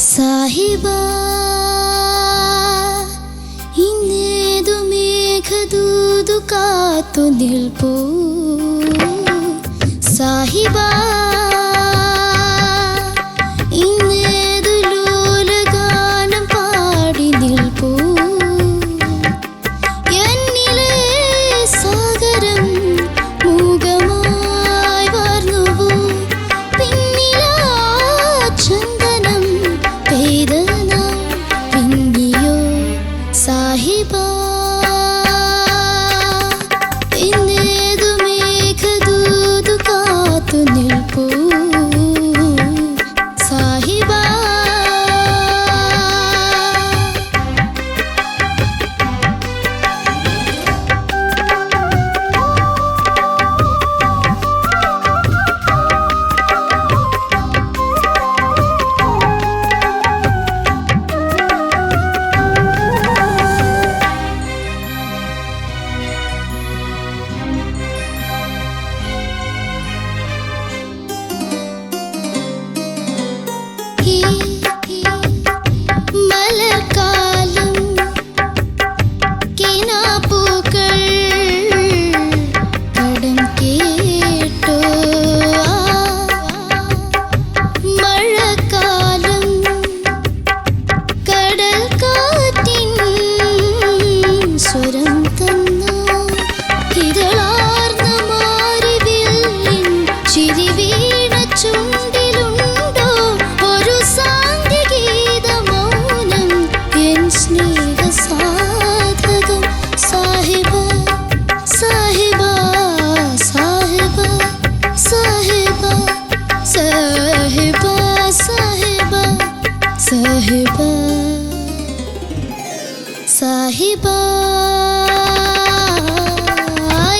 സാഹിബാ ಇನ್ನೇದು ಮೇಘದೂದು ಕಾತು ನಿಲ್ಪು ಸಾಹಿಬಾ ಇನ್ನೇದು ಲೋಲಗಾനം പാടി നിൽപ്പു എന്നിലെ സാഗരം മൂകമായി വാർന്നുവു പിന്നിലാ ചന്ദനം പെയ്തന പിന്നിയോ സാഹിബാ ಇನ್ನೇದು ಮೇಘದೂದು ಕಾತು ನಿಲ್ಪು ಸಾಹಿಬಾ മലർക്കാലം കിനാപ്പൂക്കൾ കടം കേട്ടോ മഴക്കാലം കടൽ കാറ്റിൻ സ്വരം തന്നു ഇതളാർന്ന മാറിവില്ലിൻ ചിരി വീണ ചുണ്ടിലുണ്ടോ ഒരു സാന്ധ്യഗീത മൗനം എൻ സ്നേഹസാധകം സാഹിബ സാഹിബ സാഹിബ സാഹിബ സാഹിബ സാഹിബ സാഹിബ സാഹിബ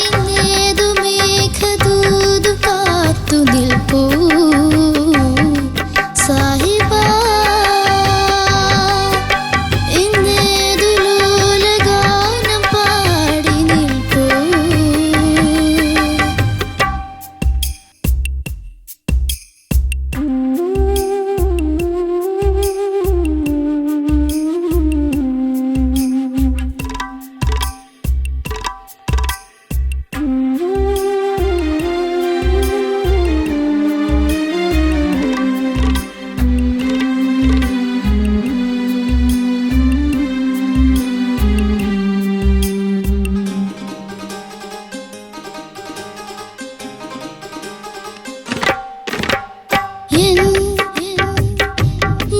ಇನ್ನೇದು ಮೇಘದೂದು ಕಾತು ನಿಲ್ಪು സാഹിബാ ಇನ್ನೇದು ലോലഗാനം പാടി നിൽപ്പു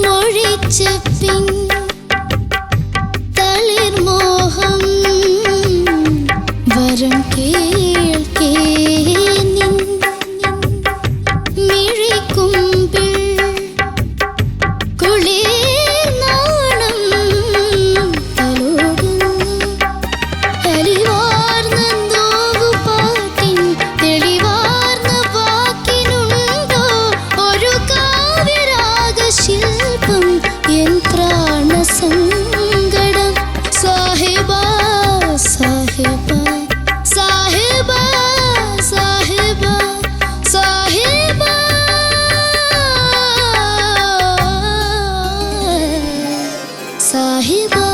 മൊഴിച്ചെപ്പിൻ തളിർമോഹം വരം കേൾക്കേ നിൻ മിഴിക്കുമ്പിൾ കുളിർ നാണം തലോടുന്നു അലിവാർന്ന നോവുപാട്ടിൻ തെളിവാർന്ന വാക്കിനുണ്ടോ ഒരു കാവ്യരാഗശില്പം എൻ പ്രാണസങ്കടം സാഹിബാ സാഹിബാ സാഹിബാ സാഹിബാ സാഹിബാ സാഹിബാ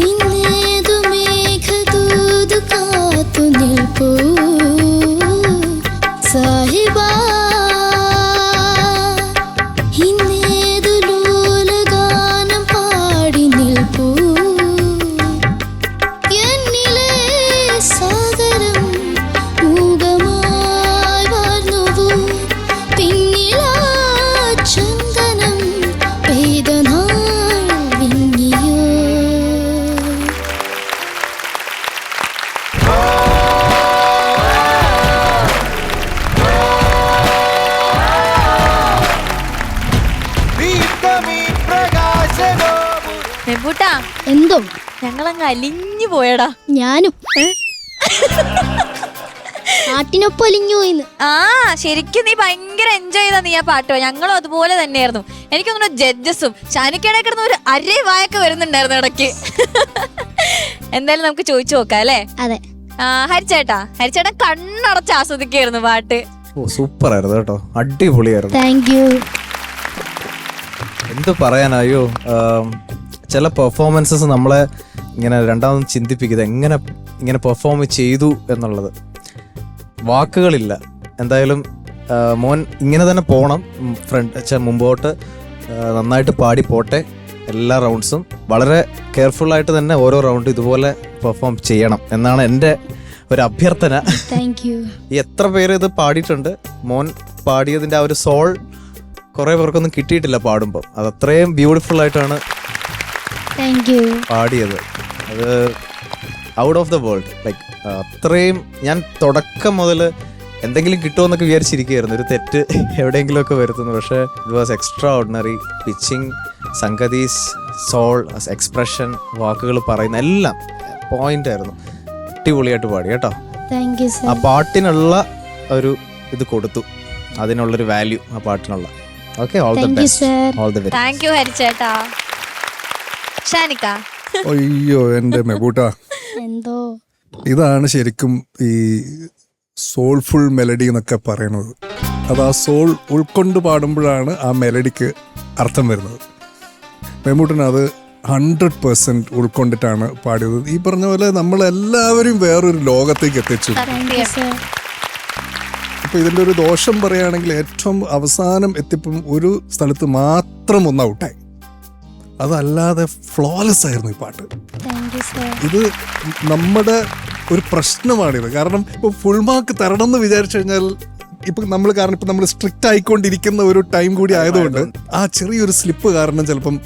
ಇನ್ನೇದು ಮೇಘದೂದು ಕಾತು ನಿಲ್ಪು സാഹിബാ ಇನ್ನೇದು ലോലഗാനം പാടി നിൽപ്പു എന്നിലെ സാഗരം മൂകമായി വാർന്നുവു പിന്നിലാ ചന്ദനം പെയ്ത നാൾ വിങ്ങിയോ എന്തോ ഞങ്ങളങ്ങ് അലിഞ്ഞു പോയടാ. ഞാനും പാട്ടിനൊപ്പം അലിഞ്ഞു പോയിന്ന്. ആ ശരിക്കും നീ ഭയങ്കര എൻജോയ് ചെയ്താ നീ ആ പാട്ട്. ഞങ്ങളും അതുപോലെ തന്നെയായിരുന്നു. എനിക്ക് തോന്നുന്നു ജഡ്ജസും ഷാനിക്കടെ കിടന്ന് ഒരു അരേ വായൊക്കെ വരുന്നുണ്ടായിരുന്നു ഇടയ്ക്ക്. എന്തായാലും നമുക്ക് ചോദിച്ചു നോക്കാം അല്ലേ? അതെ. ഹരിച്ചേട്ടൻ കണ്ണടച്ച് ആസ്വദിക്കായിരുന്നു പാട്ട്. സൂപ്പർ ആയിരുന്നു കേട്ടോ, അടിപൊളിയായിരുന്നു. Thank you. എന്ത് പറയാനായോ, ചില പെർഫോമൻസസ് നമ്മളെ ഇങ്ങനെ രണ്ടാമതും ചിന്തിപ്പിക്കുന്നത് എങ്ങനെ ഇങ്ങനെ പെർഫോം ചെയ്തു എന്നുള്ളത്. വാക്കുകളില്ല. എന്തായാലും മോൻ ഇങ്ങനെ തന്നെ പോകണം, മുമ്പോട്ട് നന്നായിട്ട് പാടി പോട്ടെ. എല്ലാ റൗണ്ട്സും വളരെ കെയർഫുള്ളായിട്ട് തന്നെ ഓരോ റൗണ്ട് ഇതുപോലെ പെർഫോം ചെയ്യണം എന്നാണ് എൻ്റെ ഒരു അഭ്യർത്ഥന. Thank you. ഈ എത്ര പേര് ഇത് പാടിയിട്ടുണ്ട്, മോൻ പാടിയതിൻ്റെ ആ ഒരു സോൾ കുറേ പേർക്കൊന്നും കിട്ടിയിട്ടില്ല പാടുമ്പോൾ. അത് അത്രയും ബ്യൂട്ടിഫുൾ ആയിട്ടാണ് പാടിയത്. അത് out of the world. Like അത്രയും ഞാൻ തുടക്കം മുതൽ എന്തെങ്കിലും കിട്ടുമെന്നൊക്കെ വിചാരിച്ചിരിക്കുകയായിരുന്നു, ഒരു തെറ്റ് എവിടെയെങ്കിലുമൊക്കെ വരുത്തുന്നു. പക്ഷേ it was extraordinary. Pitching, സംഗതീസ്, സോൾ, എക്സ്പ്രഷൻ, വാക്കുകൾ പറയുന്ന എല്ലാം പോയിന്റ് ആയിരുന്നു. അടിപൊളിയായിട്ട് പാടി കേട്ടോ. ആ പാട്ടിനുള്ള ഒരു ഇത് കൊടുത്തു, അതിനുള്ളൊരു വാല്യൂ ആ പാട്ടിനുള്ള. Okay, all the best. All the best. Thank you ഹരിച്ചേട്ടാ. ഷാനിക്ക. അയ്യോ എൻ്റെ മെബൂട്ട, എന്തോ ഇതാണ് ശരിക്കും ഈ സോൾഫുൾ മെലഡി എന്നൊക്കെ പറയുന്നത്. അത് ആ സോൾ ഉൾക്കൊണ്ട് പാടുമ്പോഴാണ് ആ മെലഡിക്ക് അർത്ഥം വരുന്നത്. മെബൂട്ടന് അത് 100% ഉൾക്കൊണ്ടിട്ടാണ് പാടിയത്. ഈ പറഞ്ഞ പോലെ നമ്മളെല്ലാവരും വേറൊരു ലോകത്തേക്ക് എത്തിച്ചു. ഇപ്പൊ ഇതിൻ്റെ ഒരു ദോഷം പറയുകയാണെങ്കിൽ ഏറ്റവും അവസാനം എത്തിയപ്പം ഒരു സ്ഥലത്ത് മാത്രം ഒന്ന് ഔട്ടായി. അതല്ലാതെ ഫ്ലോലെസ് ആയിരുന്നു ഈ പാട്ട്. ഇത് നമ്മുടെ ഒരു പ്രശ്നമാണിത്. കാരണം ഇപ്പോൾ ഫുൾ മാർക്ക് തരണം എന്ന് വിചാരിച്ചു കഴിഞ്ഞാൽ ഇപ്പം നമ്മൾ സ്ട്രിക്റ്റ് ആയിക്കൊണ്ടിരിക്കുന്ന ഒരു ടൈം കൂടി ആയതുകൊണ്ട് ആ ചെറിയൊരു സ്ലിപ്പ് കാരണം ചിലപ്പം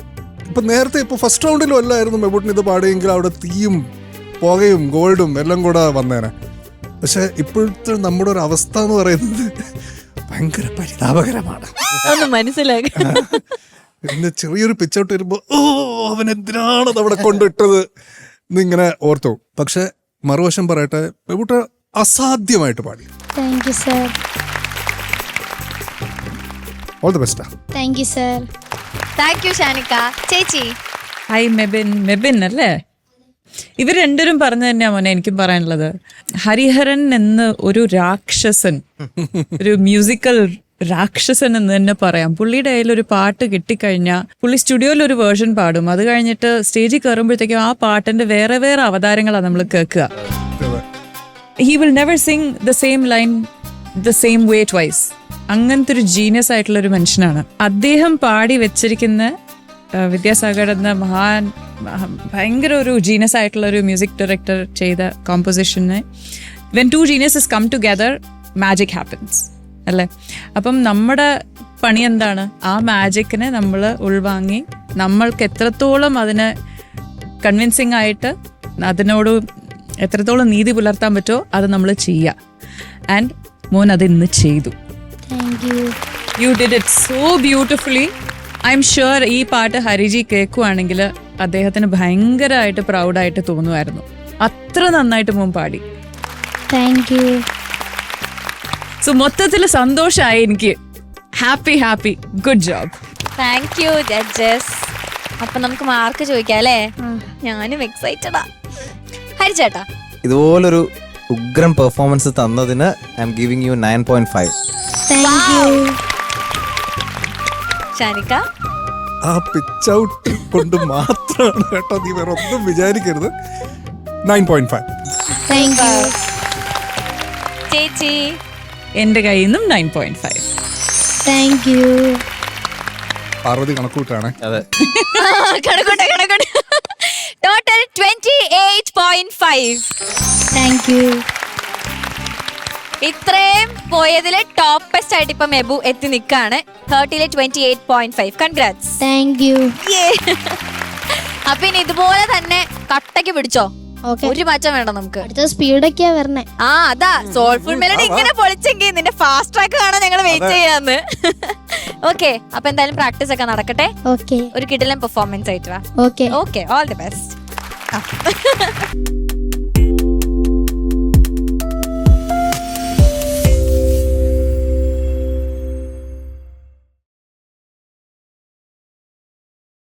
ഇപ്പം നേരത്തെ ഇപ്പോൾ ഫസ്റ്റ് റൗണ്ടിലും അല്ലായിരുന്നു മെബൂട്ടിന് ഇത് പാടുമെങ്കിൽ അവിടെ തീയും പുകയും ഗോൾഡും എല്ലാം കൂടെ വന്നേനെ. പക്ഷെ ഇപ്പോഴത്തെ നമ്മുടെ ഒരു അവസ്ഥ എന്ന് പറയുന്നത് ഭയങ്കര പരിതാപകരമാണ്. മനസ്സിലാക്കി പിന്നെ ചെറിയൊരു പിച്ചൗട്ട് വരുമ്പോൾ അവൻ എന്തിനാണ് അവിടെ കൊണ്ടിട്ടത് എന്നിങ്ങനെ ഓർത്തു. പക്ഷെ മറുവശം പറയട്ടെ, മെബൂട്ട അസാധ്യമായിട്ട് പാടി. Thank you sir. All the best. Thank you sir. Thank you ഷാനിക്ക. ചേച്ചി. ഹായ് മെബിൻ അല്ലേ? ഇവർ രണ്ടുപേരും പറഞ്ഞു തന്നെയാ മോനെ എനിക്കും പറയാനുള്ളത്. ഹരിഹരൻ എന്ന് ഒരു രാക്ഷസൻ, ഒരു മ്യൂസിക്കൽ രാക്ഷസൻ എന്ന് തന്നെ പറയാം. പുള്ളിയുടെ കയ്യിൽ ഒരു പാട്ട് കിട്ടിക്കഴിഞ്ഞാൽ പുള്ളി സ്റ്റുഡിയോയിൽ ഒരു വേർഷൻ പാടും, അത് കഴിഞ്ഞിട്ട് സ്റ്റേജിൽ കയറുമ്പോഴത്തേക്കും ആ പാട്ടിന്റെ വേറെ വേറെ അവതാരങ്ങളാണ് നമ്മൾ കേൾക്കുക. He will never Singh the same line the same way twice. അങ്ങനത്തെ ഒരു ജീനിയസ് ആയിട്ടുള്ള ഒരു മനുഷ്യനാണ് അദ്ദേഹം. പാടി വെച്ചിരിക്കുന്ന വിദ്യാസാഗർ എന്ന ഭയങ്കര ഒരു ജീനിയസ് ആയിട്ടുള്ള ഒരു മ്യൂസിക് ഡയറക്ടർ ചെയ്ത കോമ്പോസിഷന് when two geniuses come together magic happens അല്ലേ? അപ്പം നമ്മുടെ പണി എന്താണ്? ആ മാജിക്കിനെ നമ്മൾ ഉൾവാങ്ങി നമ്മൾക്ക് എത്രത്തോളം അതിനെ കൺവിൻസിങ് ആയിട്ട് അതിനോട് എത്രത്തോളം നീതി പുലർത്താൻ പറ്റുമോ അത് നമ്മൾ ചെയ്യുക. ആൻഡ് മോൻ അത് ഇന്ന് ചെയ്തു. You did it so beautifully. I am sure ഈ പാട്ട് ഹരിജി കേൾക്കുവാണെങ്കിൽ അദ്ദേഹത്തിന് ഭയങ്കരമായിട്ട് പ്രൗഡായിട്ട് തോന്നുമായിരുന്നു. അത്ര നന്നായിട്ട് മോൻ പാടി. Thank U. സോ മൊത്തത്തിൽ സന്തോഷമായി എനിക്ക്. Happy good job. Thank you judges. അപ്പൊ നമുക്ക് മാർക്ക് ചോദിക്കാം അല്ലേ? ഞാനും എക്സൈറ്റഡാ. ഹരിച്ചേട്ടാ, ഇതുപോലൊരു ഉഗ്രം പെർഫോമൻസ് തന്നതിന് I am giving you 9.5. Thank you. ഷാനിക്ക. ആ പിച്ച് ഔട്ട് കൊണ്ട് മാത്രമാണ് കേട്ടോ, നീ വേറെ ഒന്നും വിചാരിക്കരുത്. 9.5. Thank you. ചേച്ചി. എൻ്റെ കയ്യിൽ നിന്നും 9.5. Thank you. പാർവതി കണക്കൂട്ടാണ്. അതെ, കണക്കോട്ടെ. ടോട്ടൽ 28.5. Thank you. ഇത്രയും പോയതില് ടോപ്പസ്റ്റ് ആയിട്ട് ഇപ്പൊ മെബു എത്തി നിക്കാണ്. 30-ലെ 28.5. കൺഗ്രാറ്റ്സ്. Thank you. അപ്പൊ ഇനി ഇതുപോലെ തന്നെ കട്ടയ്ക്ക് പിടിച്ചോ. ഒരു മാറ്റം വേണം നമുക്ക്. അടുത്ത സ്പീഡൊക്കെയാ വരണേ. അതാ സോൾഫുൾ മെലഡി ഇങ്ങനെ പൊളിച്ചെങ്കിൽ നിന്റെ ഫാസ്റ്റ് ട്രാക്ക് കാണാൻ ഞങ്ങൾ വെയിറ്റ് ചെയ്യാന്ന്. ഓക്കെ, അപ്പൊ എന്തായാലും പ്രാക്ടീസ് ഒക്കെ നടക്കട്ടെ. ഓക്കെ. ഒരു കിടിലൻ പെർഫോമൻസ് ആയിട്ട് വാ. Okay. Okay, all the best.